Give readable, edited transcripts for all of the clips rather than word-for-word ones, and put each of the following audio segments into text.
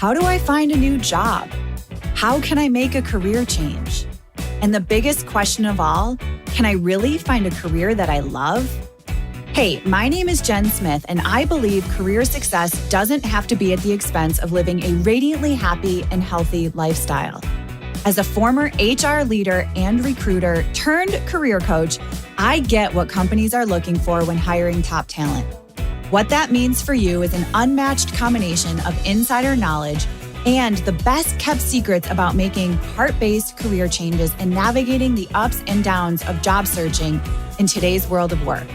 How do I find a new job? How can I make a career change? And the biggest question of all, can I really find a career that I love? Hey, my name is Jen Smith, and I believe career success doesn't have to be at the expense of living a radiantly happy and healthy lifestyle. As a former HR leader and recruiter turned career coach, I get what companies are looking for when hiring top talent. What that means for you is an unmatched combination of insider knowledge and the best kept secrets about making heart-based career changes and navigating the ups and downs of job searching in today's world of work.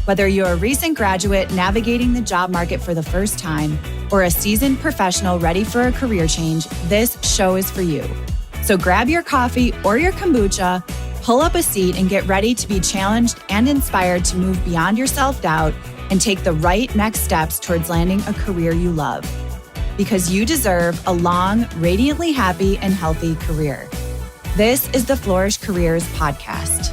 Whether you're a recent graduate navigating the job market for the first time or a seasoned professional ready for a career change, this show is for you. So grab your coffee or your kombucha, pull up a seat, and get ready to be challenged and inspired to move beyond your self-doubt and take the right next steps towards landing a career you love. Because you deserve a long, radiantly happy and healthy career. This is the Flourish Careers Podcast.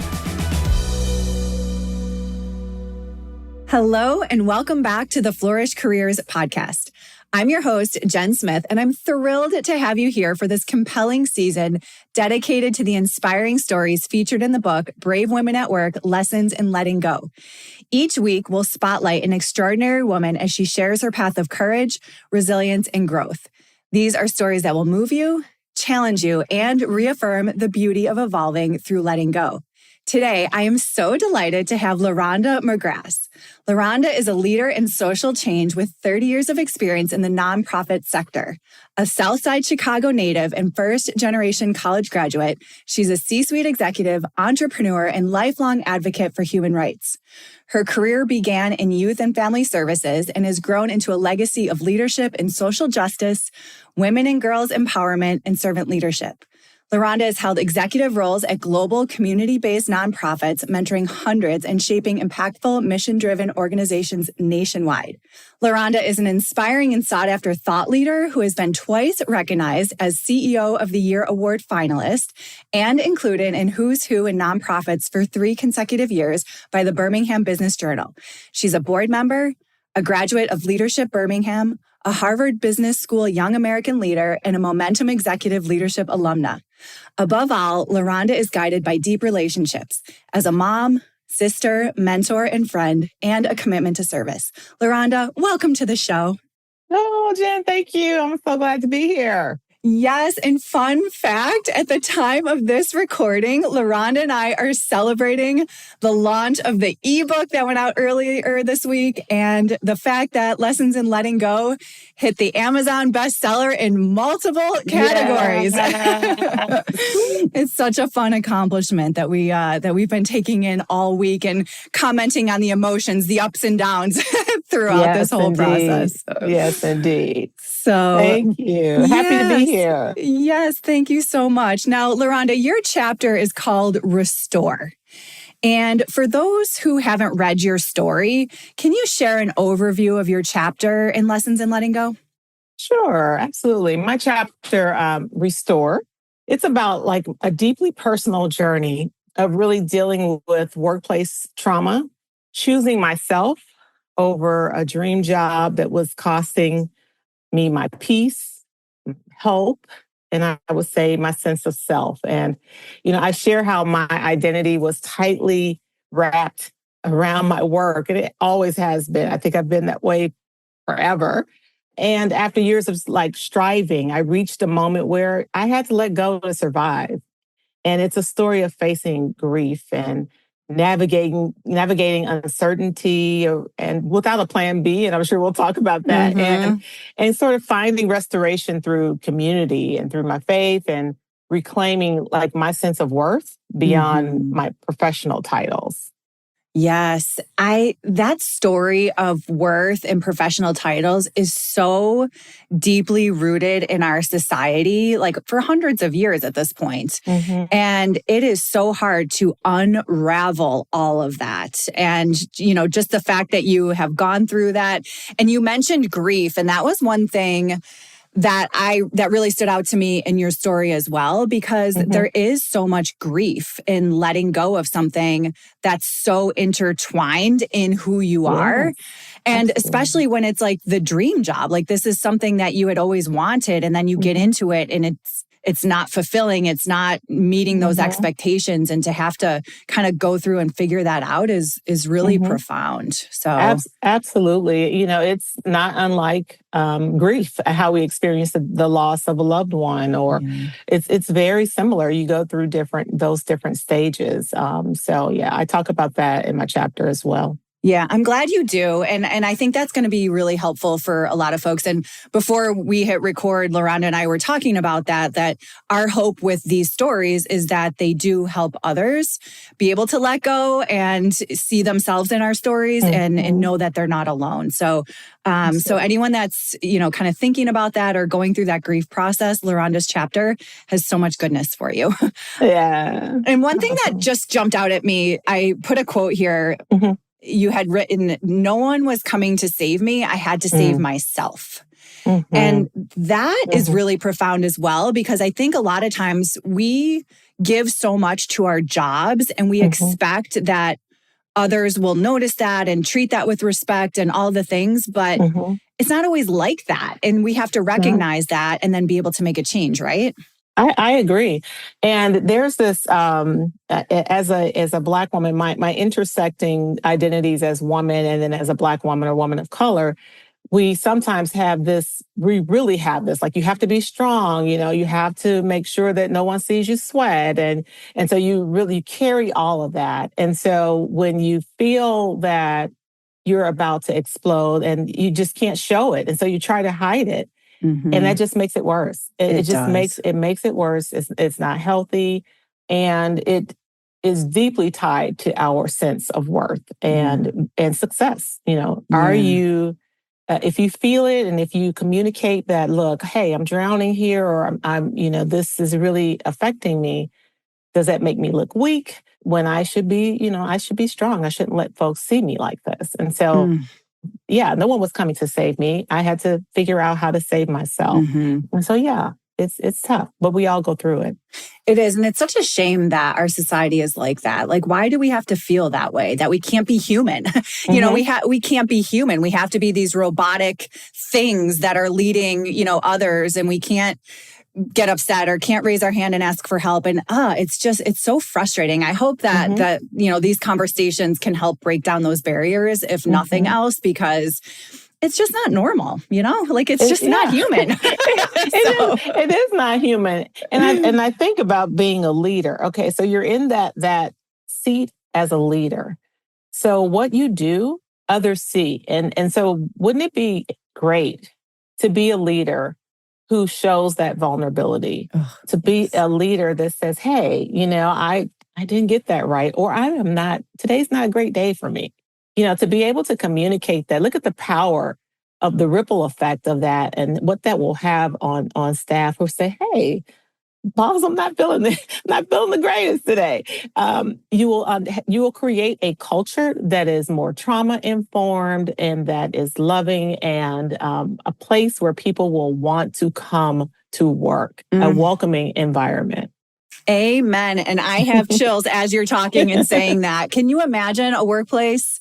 Hello, and welcome back to the Flourish Careers Podcast. I'm your host, Jen Smith, and I'm thrilled to have you here for this compelling season dedicated to the inspiring stories featured in the book, Brave Women at Work, Lessons in Letting Go. Each week, we'll spotlight an extraordinary woman as she shares her path of courage, resilience, and growth. These are stories that will move you, challenge you, and reaffirm the beauty of evolving through letting go. Today, I am so delighted to have LaRhonda Magras. LaRhonda is a leader in social change with 30 years of experience in the nonprofit sector. A Southside Chicago native and first-generation college graduate, she's a C-suite executive, entrepreneur, and lifelong advocate for human rights. Her career began in youth and family services and has grown into a legacy of leadership in social justice, women and girls empowerment, and servant leadership. LaRhonda has held executive roles at global community-based nonprofits, mentoring hundreds and shaping impactful mission-driven organizations nationwide. LaRhonda is an inspiring and sought-after thought leader who has been twice recognized as CEO of the Year Award finalist and included in Who's Who in Nonprofits for 3 consecutive years by the Birmingham Business Journal. She's a board member, a graduate of Leadership Birmingham, a Harvard Business School Young American Leader, and a Momentum Executive Leadership alumna. Above all, LaRhonda is guided by deep relationships as a mom, sister, mentor, and friend, and a commitment to service. LaRhonda, welcome to the show. Oh, Jen, thank you. I'm so glad to be here. Yes, and fun fact, at the time of this recording, LaRhonda and I are celebrating the launch of the ebook that went out earlier this week, and the fact that Lessons in Letting Go hit the Amazon bestseller in multiple categories. Yeah. It's such a fun accomplishment that we've been taking in all week and commenting on the emotions, the ups and downs throughout this whole process. Yes, indeed. So thank you. Happy to be here. Yes, thank you so much. Now, LaRhonda, your chapter is called Restore. And for those who haven't read your story, can you share an overview of your chapter in Lessons in Letting Go? Sure, absolutely. My chapter, Restore, it's about like a deeply personal journey of really dealing with workplace trauma, choosing myself over a dream job that was costing me my peace, hope, and I would say my sense of self. And, I share how my identity was tightly wrapped around my work, and it always has been. I think I've been that way forever. And after years of striving, I reached a moment where I had to let go to survive. And it's a story of facing grief and navigating uncertainty and without a plan B, and I'm sure we'll talk about that, and sort of finding restoration through community and through my faith and reclaiming my sense of worth beyond my professional titles. Yes, that story of worth and professional titles is so deeply rooted in our society, for hundreds of years at this point. And it is so hard to unravel all of that. And, just the fact that you have gone through that. And you mentioned grief, and that was one thing that really stood out to me in your story as well, because there is so much grief in letting go of something that's so intertwined in who you are. And especially when it's like the dream job, like this is something that you had always wanted, and then you get into it and it's not fulfilling. It's not meeting those expectations. And to have to kind of go through and figure that out is really profound. So absolutely. It's not unlike grief, how we experience the loss of a loved one, or it's very similar. You go through those different stages. So yeah, I talk about that in my chapter as well. Yeah, I'm glad you do. And I think that's going to be really helpful for a lot of folks. And before we hit record, LaRhonda and I were talking about that our hope with these stories is that they do help others be able to let go and see themselves in our stories and know that they're not alone. So anyone that's, kind of thinking about that or going through that grief process, LaRhonda's chapter has so much goodness for you. Yeah. And one thing that just jumped out at me, I put a quote here. You had written, "No one was coming to save me. I had to save myself." And that is really profound as well, because I think a lot of times we give so much to our jobs and we expect that others will notice that and treat that with respect and all the things, but it's not always like that. And we have to recognize that and then be able to make a change, right? I agree. And there's this, as a Black woman, my intersecting identities as woman and then as a Black woman or woman of color, we sometimes we really have this, like you have to be strong, you have to make sure that no one sees you sweat. And so you really carry all of that. And so when you feel that you're about to explode and you just can't show it, and so you try to hide it. And that just makes it worse. It makes it worse. It's not healthy. And it is deeply tied to our sense of worth and success. Are you, if you feel it and if you communicate that, look, hey, I'm drowning here, or I'm this is really affecting me. Does that make me look weak when I should be, I should be strong. I shouldn't let folks see me like this. And so yeah, no one was coming to save me. I had to figure out how to save myself. And so, yeah, it's tough, but we all go through it. It is. And it's such a shame that our society is like that. Like, why do we have to feel that way? That we can't be human? We can't be human. We have to be these robotic things that are leading, others, and we can't get upset or can't raise our hand and ask for help. And it's so frustrating. I hope that these conversations can help break down those barriers, if nothing else, because it's just not normal, like it's just not human. It is not human. And I think about being a leader. Okay, so you're in that seat as a leader. So what you do, others see. And so wouldn't it be great to be a leader who shows that vulnerability, to be a leader that says, hey, I didn't get that right, or today's not a great day for me. To be able to communicate that, look at the power of the ripple effect of that and what that will have on staff who say, hey, boss, I'm not feeling the greatest today. You will create a culture that is more trauma informed and that is loving, and a place where people will want to come to work, a welcoming environment. Amen. And I have chills as you're talking and saying that. Can you imagine a workplace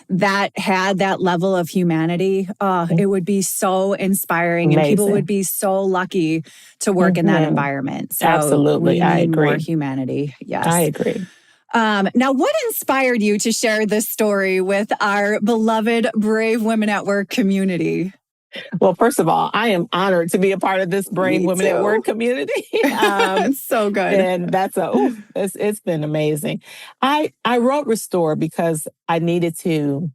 that had that level of humanity? It would be so inspiring. Amazing. And people would be so lucky to work in that environment. So absolutely. I agree. More humanity. Yes. I agree. Now, what inspired you to share this story with our beloved Brave Women at Work community? Well, first of all, I am honored to be a part of this Brave Women at Work community. It's so good. And it's been amazing. I wrote Restore because I needed to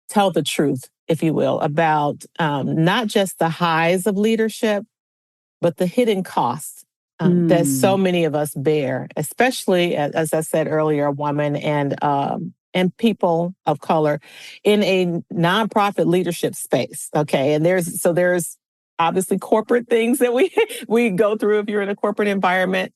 tell the truth, if you will, about not just the highs of leadership, but the hidden costs that so many of us bear, especially, as I said earlier, a woman and people of color in a nonprofit leadership space. Okay. And there's obviously corporate things that we go through if you're in a corporate environment.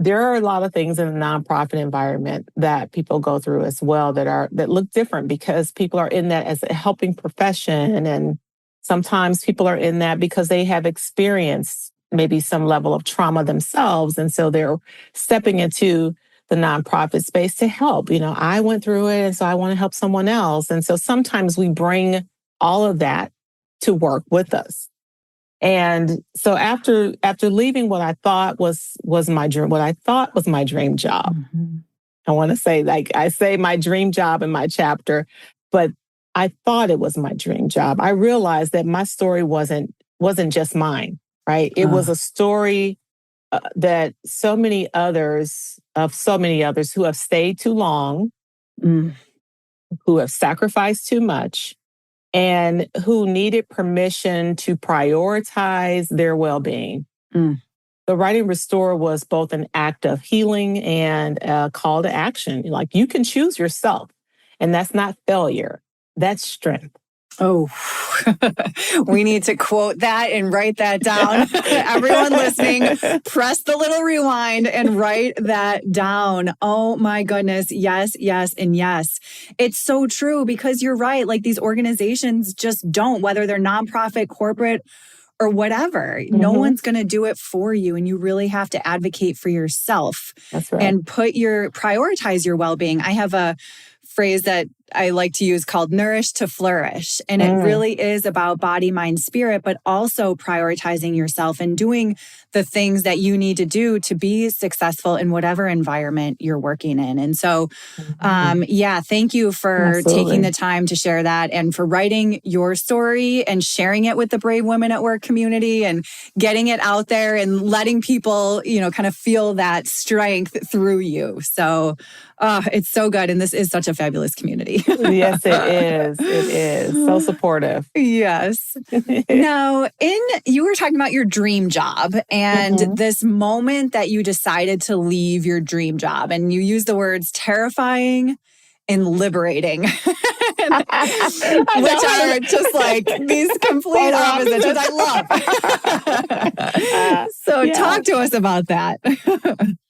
There are a lot of things in the nonprofit environment that people go through as well that look different because people are in that as a helping profession. And Sometimes people are in that because they have experienced maybe some level of trauma themselves. And so they're stepping into the nonprofit space to help. I went through it, and so I want to help someone else. And so sometimes we bring all of that to work with us. And so after leaving what I thought was my dream, what I thought was my dream job, I want to say, like I say my dream job in my chapter, but I thought it was my dream job. I realized that my story wasn't just mine, right? It was a story that so many others who have stayed too long, who have sacrificed too much, and who needed permission to prioritize their well-being. The Writing Restore was both an act of healing and a call to action. Like, you can choose yourself, and that's not failure. That's strength. Oh, we need to quote that and write that down. Everyone listening, press the little rewind and write that down. Oh my goodness. Yes, yes, and yes. It's so true, because you're right. Like, these organizations just don't, whether they're nonprofit, corporate, or whatever. No one's going to do it for you. And you really have to advocate for yourself. That's right. And prioritize your well-being. I have a phrase that I like to use called nourish to flourish. And it really is about body, mind, spirit, but also prioritizing yourself and doing the things that you need to do to be successful in whatever environment you're working in. And so, thank you for taking the time to share that, and for writing your story and sharing it with the Brave Women at Work community, and getting it out there and letting people, kind of feel that strength through you. So it's so good. And this is such a fabulous community. Yes, it is. It is. So supportive. Yes. Now, you were talking about your dream job and this moment that you decided to leave your dream job, and you used the words terrifying and liberating, which are just like these complete opposites, which I love. So talk to us about that.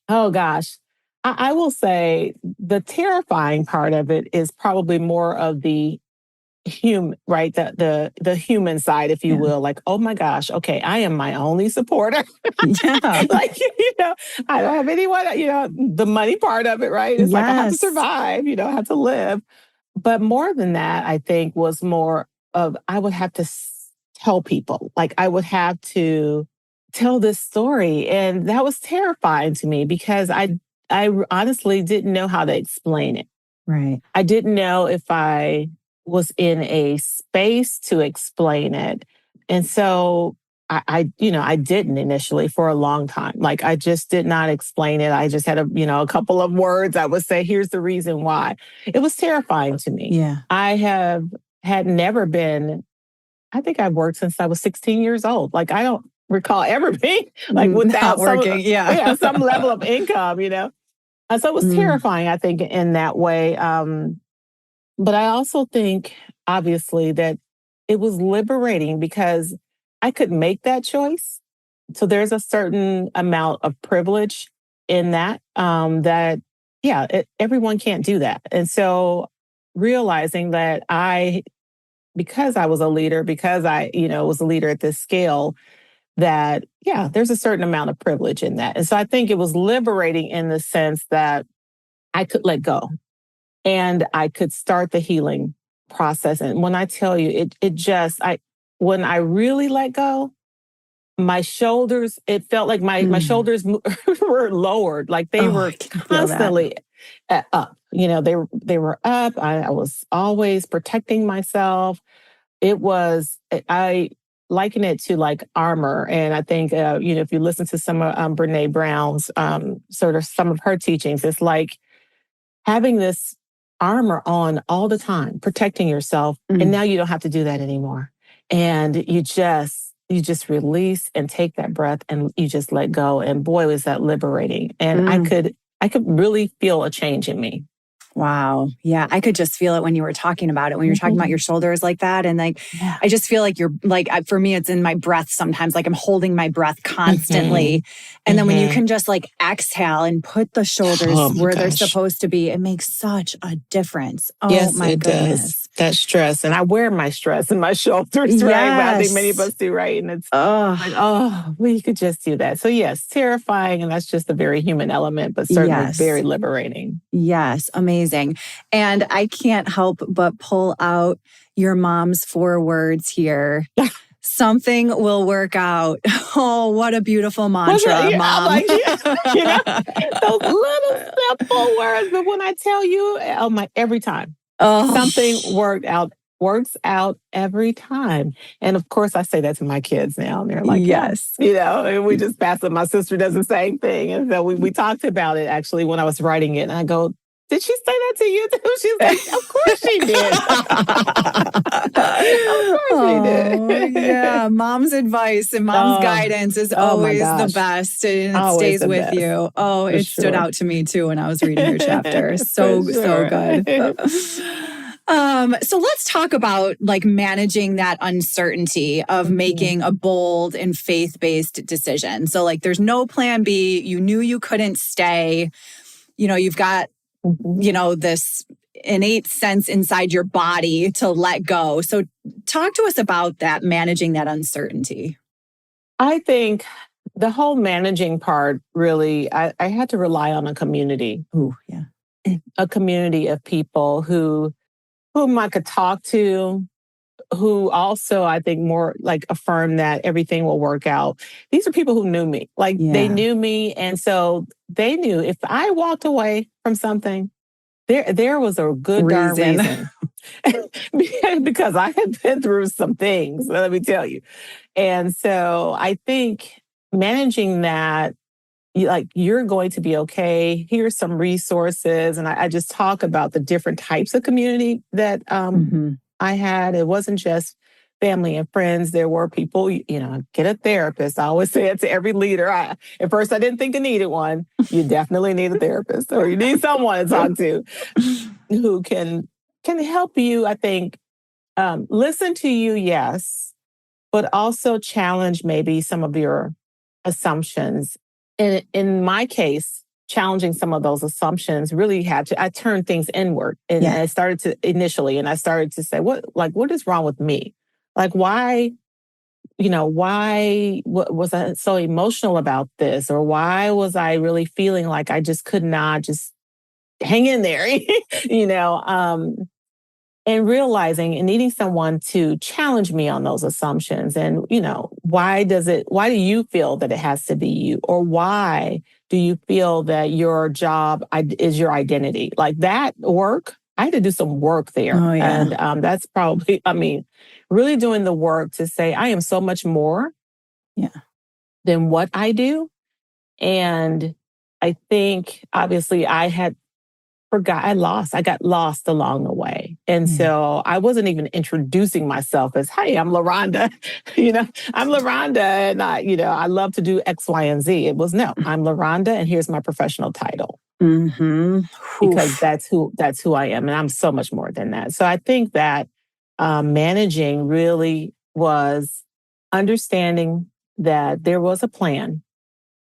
Oh, gosh. I will say the terrifying part of it is probably more of the human, right? The human side, if you will. Like, oh my gosh, okay, I am my only supporter. Like, I don't have anyone, the money part of it, right? It's like, I have to survive, I have to live. But more than that, I think, was more of, I would have to tell people, like, I would have to tell this story. And that was terrifying to me, because I honestly didn't know how to explain it. Right. I didn't know if I was in a space to explain it. And so I didn't initially for a long time. Like, I just did not explain it. I just had a couple of words. I would say, here's the reason why. It was terrifying to me. Yeah. I had never been, I think I've worked since I was 16 years old. Like, I don't recall ever being like without working. Some level of income, So it was terrifying, I think, in that way. But I also think, obviously, that it was liberating, because I could make that choice. So there's a certain amount of privilege in that, everyone can't do that. And so realizing that because I was a leader, because I, was a leader at this scale, that, there's a certain amount of privilege in that. And so I think it was liberating in the sense that I could let go and I could start the healing process. And when I tell you, when I really let go, my shoulders, it felt like my shoulders were lowered, like they were constantly up. They were up. I was always protecting myself. I liken it to like armor. And I think, if you listen to some of Brene Brown's sort of some of her teachings, it's like having this armor on all the time, protecting yourself. And now you don't have to do that anymore. And you just release and take that breath, and you just let go. And boy, was that liberating. And I could really feel a change in me. Wow. Yeah. I could just feel it when you were talking about it, when you're talking about your shoulders like that. And like, I just feel like you're like, for me, it's in my breath sometimes, like I'm holding my breath constantly. And then when you can just like exhale and put the shoulders where they're supposed to be, it makes such a difference. Oh yes, my it goodness. That stress. And I wear my stress in my shoulders, right? But I think many of us do, right? And it's like, well, you could just do that. So yes, terrifying. And that's just a very human element, but certainly very liberating. Yes, amazing. And I can't help but pull out your mom's 4 words here. Something will work out. Oh, what a beautiful mantra, Mom. Like, those little simple words. But when I tell you, every time, something works out every time. And of course, I say that to my kids now. And they're like, yes. And we just pass it. My sister does the same thing. And so we talked about it actually when I was writing it. And I go, did she say that to you too? She's like, of course she did. Of course she did. Yeah, Mom's advice and Mom's guidance is always the best. And it stays with you. Oh, it stood out to me too when I was reading your chapter. So good. So let's talk about like managing that uncertainty of making a bold and faith-based decision. So like there's no plan B. You knew you couldn't stay. You've got this innate sense inside your body to let go. So talk to us about that, managing that uncertainty. I think the whole managing part, really, I had to rely on a community. Ooh, yeah. A community of people whom I could talk to, who also, I think, more like affirm that everything will work out. These are people who knew me. Like they knew me. And so they knew if I walked away from something, there was a good darn reason. Because I had been through some things, let me tell you. And so I think managing that, you're going to be okay. Here's some resources. And I just talk about the different types of community that I had. It wasn't just family and friends. There were people, get a therapist. I always say it to every leader. At first, I didn't think I needed one. You definitely need a therapist, or you need someone to talk to who can help you, I think, listen to you, yes, but also challenge maybe some of your assumptions. And in my case, challenging some of those assumptions really I turned things inward. And I started to say, what is wrong with me? Like, why was I so emotional about this? Or why was I really feeling like I just could not just hang in there, and realizing and needing someone to challenge me on those assumptions. And, why do you feel that it has to be you? Or why do you feel that your job is your identity? Like that work, I had to do some work there. Oh, yeah. And that's probably, really doing the work to say, I am so much more than what I do. And I think, obviously, I got lost along the way. And so I wasn't even introducing myself as, hey, I'm LaRhonda. I'm LaRhonda and I love to do X, Y, and Z. It was, no, I'm LaRhonda and here's my professional title. Because that's who I am. And I'm so much more than that. So I think that managing really was understanding that there was a plan,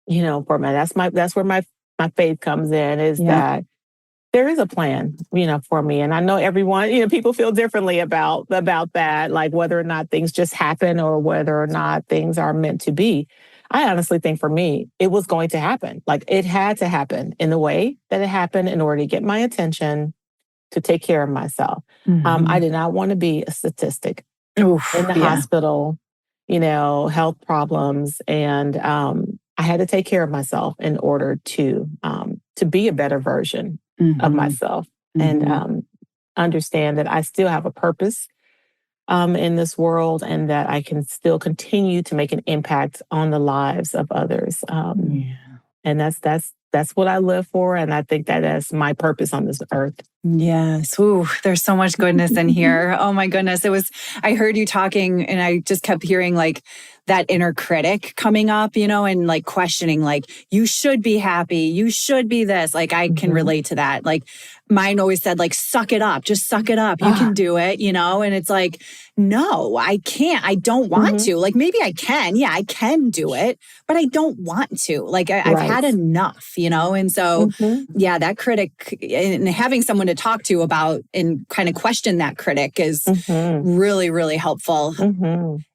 for me. That's where my faith comes in, is that there is a plan, for me. And I know everyone, people feel differently about that, like whether or not things just happen or whether or not things are meant to be. I honestly think for me, it was going to happen. Like it had to happen in the way that it happened in order to get my attention, to take care of myself. I did not want to be a statistic in the hospital, health problems. And I had to take care of myself in order to be a better version of myself and understand that I still have a purpose in this world and that I can still continue to make an impact on the lives of others. And that's what I live for. And I think that is my purpose on this earth. Yes. Ooh, there's so much goodness in here. Oh my goodness. I heard you talking and I just kept hearing like that inner critic coming up, and like questioning, like, you should be happy, you should be this. Like, I can relate to that. Like, mine always said, like, suck it up, just suck it up. You can do it, and it's like, no, I can't. I don't want to. Like, maybe I can. Yeah, I can do it, but I don't want to. Like, I've had enough, And so, yeah, that critic and having someone to talk to about and kind of question that critic is really, really helpful.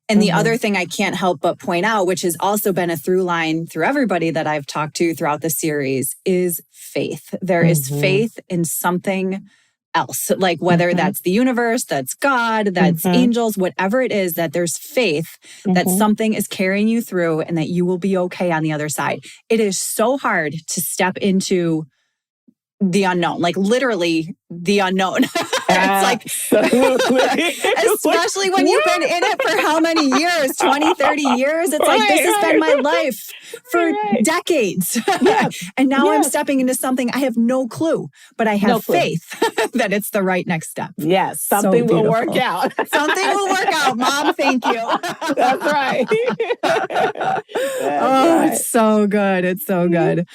And the other thing I can't help but point out, which has also been a through line through everybody that I've talked to throughout the series, is faith. There is faith in something else, like whether that's the universe, that's God, that's angels, whatever it is, that there's faith that something is carrying you through and that you will be okay on the other side. It is so hard to step into the unknown, like literally the unknown. It's like, especially when you've been in it for how many years, 20, 30 years. It's like, this has been my life for decades. And now I'm stepping into something I have no clue, but I have faith that it's the right next step. Yes, something will work out. Something will work out, Mom. Thank you. That's right. It's so good. It's so good.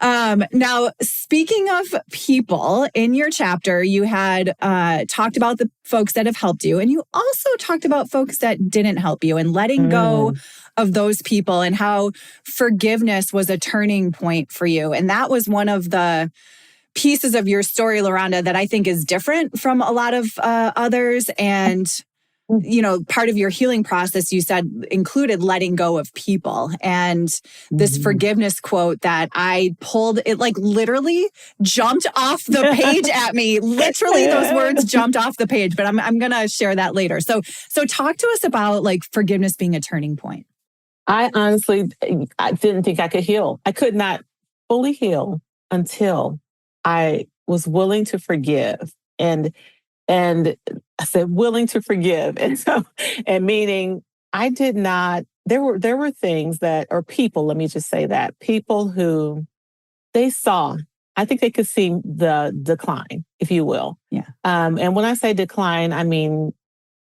Now, speaking of people, in your chapter, you had talked about the folks that have helped you, and you also talked about folks that didn't help you and letting go of those people and how forgiveness was a turning point for you. And that was one of the pieces of your story, LaRhonda, that I think is different from a lot of others. And part of your healing process, you said, included letting go of people. And this forgiveness quote that I pulled, it like literally jumped off the page at me. Literally, those words jumped off the page, but I'm going to share that later. So talk to us about like forgiveness being a turning point. I honestly, I didn't think I could heal. I could not fully heal until I was willing to forgive. And I said, willing to forgive. And so, and meaning I did not, there were things that, or people, let me just say that, people who they saw, I think they could see the decline, if you will. Yeah. And when I say decline, I mean,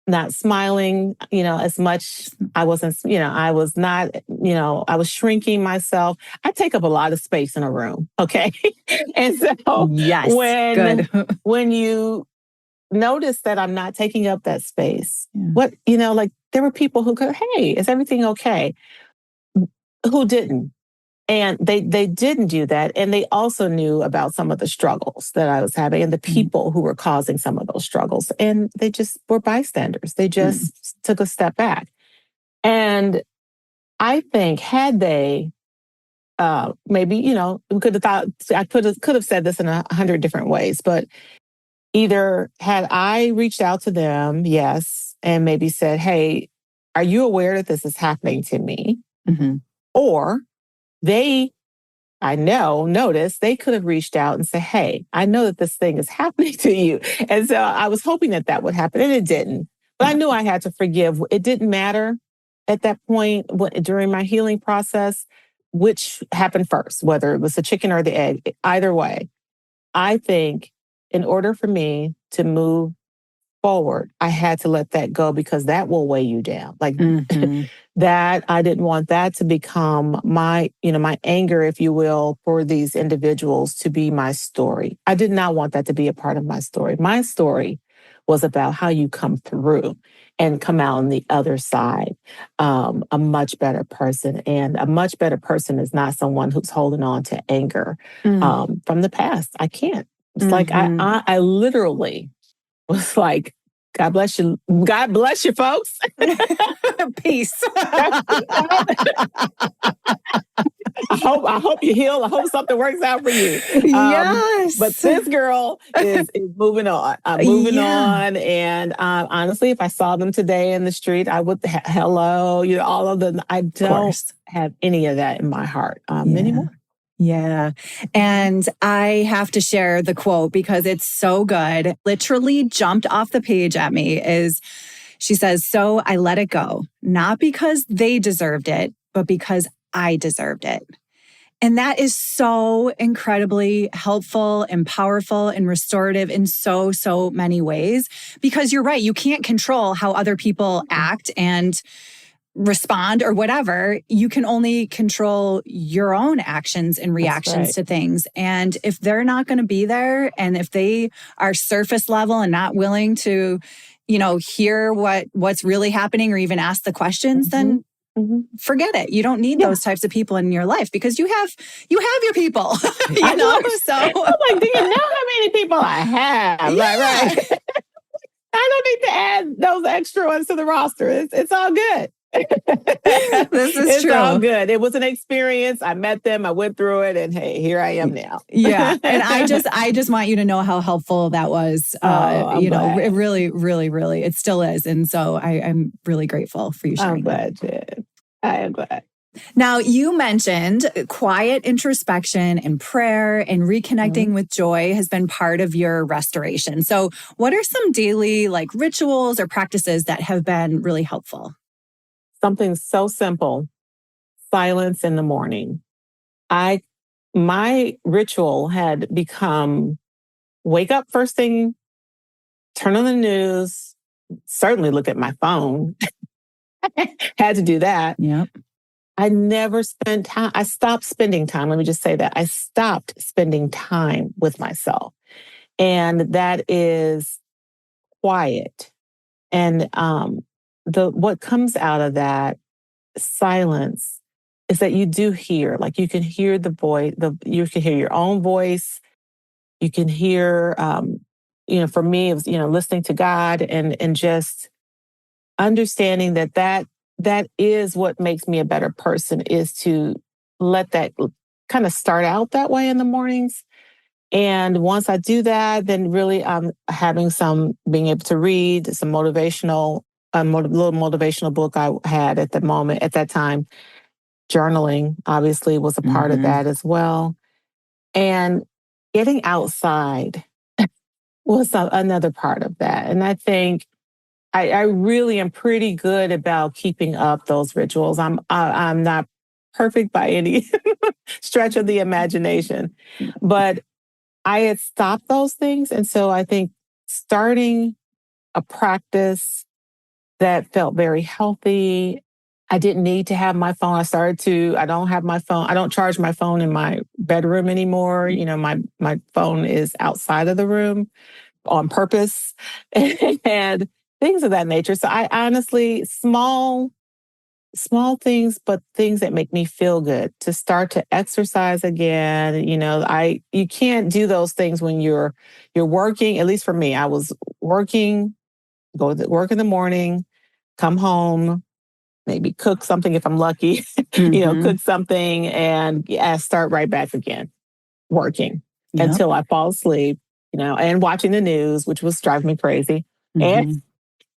not smiling, as much. I wasn't, I was not, I was shrinking myself. I take up a lot of space in a room. Okay. And so yes, when you notice that I'm not taking up that space, like there were people who could, hey, is everything okay? Who didn't. And they didn't do that. And they also knew about some of the struggles that I was having and the people who were causing some of those struggles. And they just were bystanders. They just took a step back. And I think had they, maybe, we could have thought, I could have said this in 100 different ways, but either had I reached out to them, yes, and maybe said, hey, are you aware that this is happening to me? Or they, noticed they could have reached out and said, hey, I know that this thing is happening to you. And so I was hoping that would happen, and it didn't. But I knew I had to forgive. It didn't matter at that point during my healing process, which happened first, whether it was the chicken or the egg. Either way, I think in order for me to move forward, I had to let that go because that will weigh you down. Like that, I didn't want that to become my anger, if you will, for these individuals to be my story. I did not want that to be a part of my story. My story was about how you come through and come out on the other side, a much better person. And a much better person is not someone who's holding on to anger from the past. I can't. It's like I literally was like, God bless you. God bless you, folks. Peace. I hope you heal. I hope something works out for you. Yes. But this girl is moving on. Moving on. And honestly, if I saw them today in the street, I would, hello, all of them. I don't have any of that in my heart anymore. Yeah. And I have to share the quote because it's so good. Literally jumped off the page at me she says, so I let it go, not because they deserved it, but because I deserved it. And that is so incredibly helpful and powerful and restorative in so, so many ways, because you're right. You can't control how other people act. And respond or whatever. You can only control your own actions and reactions to things. And if they're not going to be there, and if they are surface level and not willing to, hear what's really happening or even ask the questions, then forget it. You don't need those types of people in your life, because you have your people, So I'm like, do you know how many people I have? Right. I don't need to add those extra ones to the roster. It's all good. This is it's true. all good. It was an experience. I met them. I went through it, and hey, here I am now. Yeah, and I just want you to know how helpful that was. It really, really, really, it still is, and so I'm really grateful for you sharing. I'm glad, Jen. I am glad. Now, you mentioned quiet introspection and prayer and reconnecting with joy has been part of your restoration. So, what are some daily rituals or practices that have been really helpful? Something so simple, silence in the morning. My ritual had become wake up first thing, turn on the news, certainly look at my phone. Had to do that. Yep. I never spent time. I stopped spending time. Let me just say that. I stopped spending time with myself. And that is quiet. And what comes out of that silence is that you do hear, you can hear the voice, you can hear your own voice. You can hear, for me, it was, listening to God and just understanding that is what makes me a better person, is to let that kind of start out that way in the mornings. And once I do that, then really I'm being able to read some little motivational book I had at that time. Journaling obviously was a part of that as well. And getting outside was another part of that. And I think I really am pretty good about keeping up those rituals. I'm not perfect by any stretch of the imagination, but I had stopped those things. And so I think starting a practice that felt very healthy. I didn't need to have my phone. I don't have my phone. I don't charge my phone in my bedroom anymore. My phone is outside of the room on purpose and things of that nature. So I honestly, small things, but things that make me feel good, to start to exercise again. You can't do those things when you're working. At least for me, I was working, go to work in the morning, come home, maybe cook something if I'm lucky, cook something and start right back again, working until I fall asleep, and watching the news, which was driving me crazy.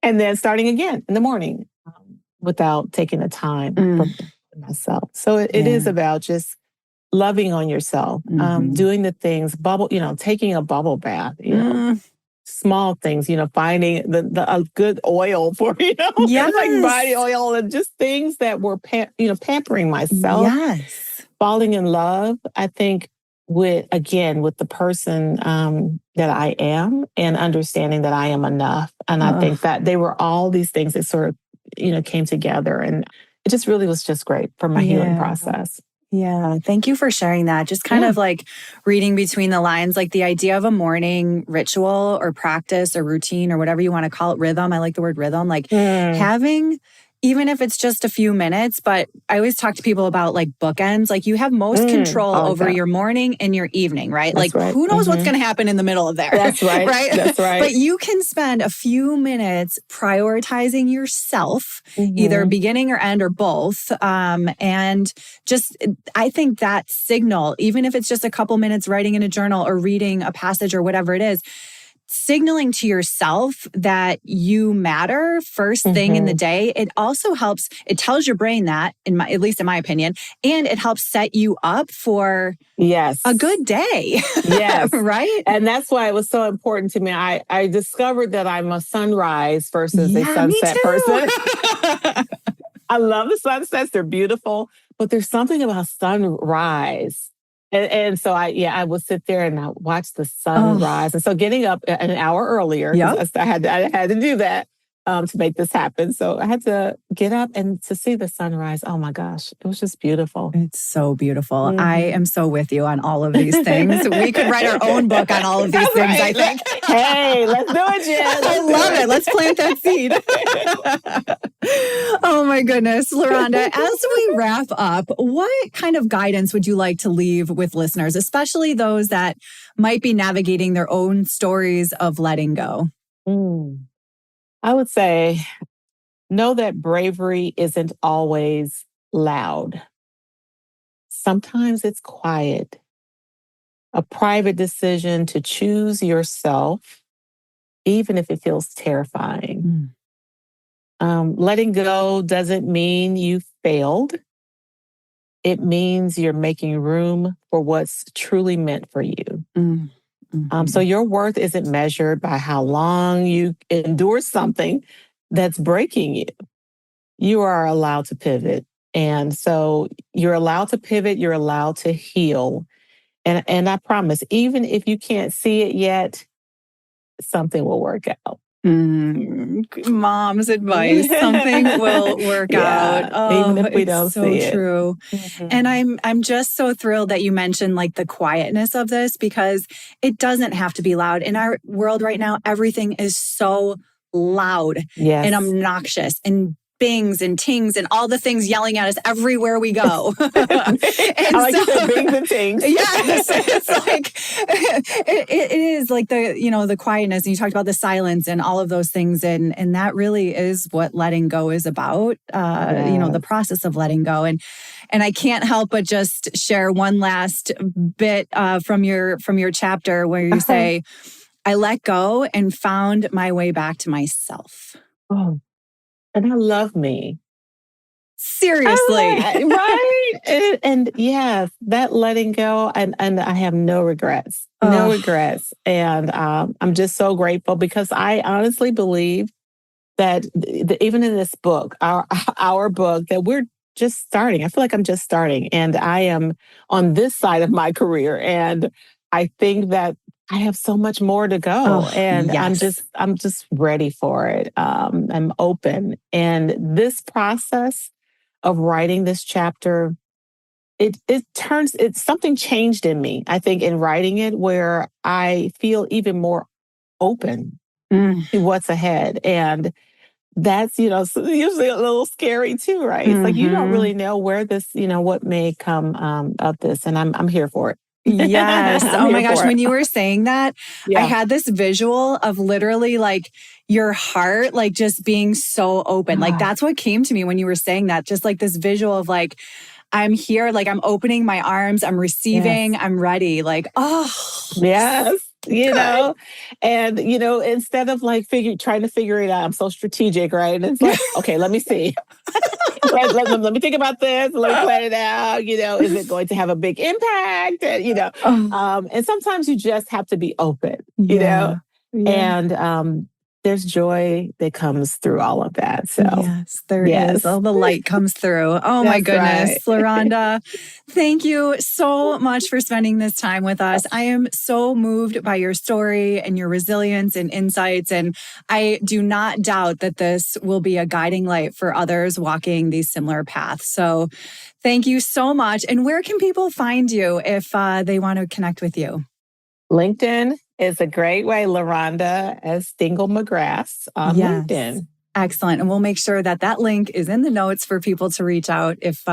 And then starting again in the morning without taking the time for myself. So it is about just loving on yourself, doing the things, taking a bubble bath, small things, finding a good oil for, like body oil, and just things that were, pampering myself. Yes. Falling in love, I think, with the person that I am, and understanding that I am enough. And I think that they were all these things that sort of, came together. And it just really was just great for my healing process. Yeah. Thank you for sharing that. Just kind of reading between the lines, the idea of a morning ritual or practice or routine or whatever you want to call it, rhythm. I like the word rhythm, having, even if it's just a few minutes, but I always talk to people about bookends. You have most control over your morning and your evening, right? That's right. Who knows what's going to happen in the middle of there? That's right. Right? That's right. But you can spend a few minutes prioritizing yourself, either beginning or end or both. And just, I think that signal, even if it's just a couple minutes writing in a journal or reading a passage or whatever it is, signaling to yourself that you matter first thing in the day. It also helps, it tells your brain that, at least in my opinion, and it helps set you up for a good day. Yes. Right? And that's why it was so important to me. I discovered that I'm a sunrise versus a sunset person. I love the sunsets. They're beautiful, but there's something about sunrise. And so I would sit there and I watch the sunrise. And so getting up an hour earlier, because I had to do that, to make this happen. So I had to get up and to see the sunrise. Oh my gosh, it was just beautiful. It's so beautiful. I am so with you on all of these things. We could write our own book on all of these things, I think. Hey, let's do it, Jen. I love it. Let's plant that seed. Oh my goodness. LaRhonda, as we wrap up, what kind of guidance would you like to leave with listeners, especially those that might be navigating their own stories of letting go? I would say, know that bravery isn't always loud. Sometimes it's quiet. A private decision to choose yourself, even if it feels terrifying. Letting go doesn't mean you failed. It means you're making room for what's truly meant for you. So your worth isn't measured by how long you endure something that's breaking you. You are allowed to pivot. And so you're allowed to pivot, you're allowed to heal. And I promise, even if you can't see it yet, something will work out. Mom's advice. Something will work out. Oh, even if we don't see so true. And I'm just so thrilled that you mentioned like the quietness of this, because it doesn't have to be loud. In our world right now, everything is so loud and obnoxious and bings and tings and all the things yelling at us everywhere we go. And I like to say bings and tings. Yes, it's like it is like the quietness. And you talked about the silence and all of those things, and that really is what letting go is about. The process of letting go, and I can't help but just share one last bit from your chapter where you say, "I let go and found my way back to myself." Oh. And I love me. Seriously. Right? And yes, that letting go, and I have no regrets. No regrets. And I'm just so grateful, because I honestly believe that even in this book, our book, that we're just starting. I feel like I'm just starting, and I am on this side of my career. And I think that I have so much more to go, and yes. I'm just ready for it. I'm open, and this process of writing this chapter, it's something changed in me. I think in writing it, where I feel even more open to what's ahead, and that's usually a little scary too, right? It's like you don't really know where this, what may come of this, and I'm here for it. Yes. Oh my gosh. When you were saying that, I had this visual of literally like your heart, like just being so open. Like that's what came to me when you were saying that. Just like this visual of like, I'm here, like I'm opening my arms, I'm receiving, I'm ready. Like, yes. And instead of like trying to figure it out, I'm so strategic, right? And it's like, okay, let me see. let me think about this. Let me plan it out. Is it going to have a big impact? And sometimes you just have to be open, and there's joy that comes through all of that. So yes, there is. All the light comes through. Oh my goodness, right. LaRhonda, thank you so much for spending this time with us. I am so moved by your story and your resilience and insights. And I do not doubt that this will be a guiding light for others walking these similar paths. So thank you so much. And where can people find you if they want to connect with you? LinkedIn is a great way. LaRhonda Dingle Magras on LinkedIn. Excellent. And we'll make sure that link is in the notes for people to reach out if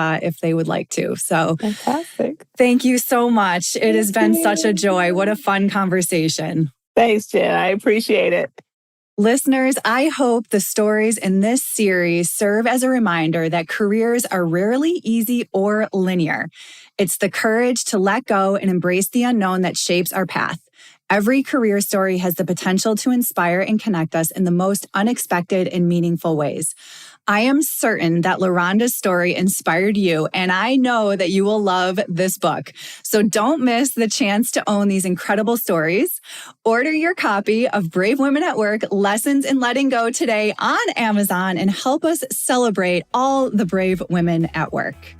they would like to. So fantastic. Thank you so much. It has been such a joy. What a fun conversation. Thanks, Jen. I appreciate it. Listeners, I hope the stories in this series serve as a reminder that careers are rarely easy or linear. It's the courage to let go and embrace the unknown that shapes our path. Every career story has the potential to inspire and connect us in the most unexpected and meaningful ways. I am certain that LaRhonda's story inspired you, and I know that you will love this book. So don't miss the chance to own these incredible stories. Order your copy of Brave Women at Work, Lessons in Letting Go today on Amazon, and help us celebrate all the brave women at work.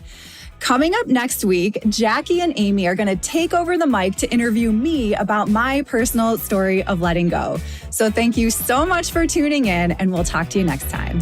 Coming up next week, Jackie and Amy are going to take over the mic to interview me about my personal story of letting go. So thank you so much for tuning in, and we'll talk to you next time.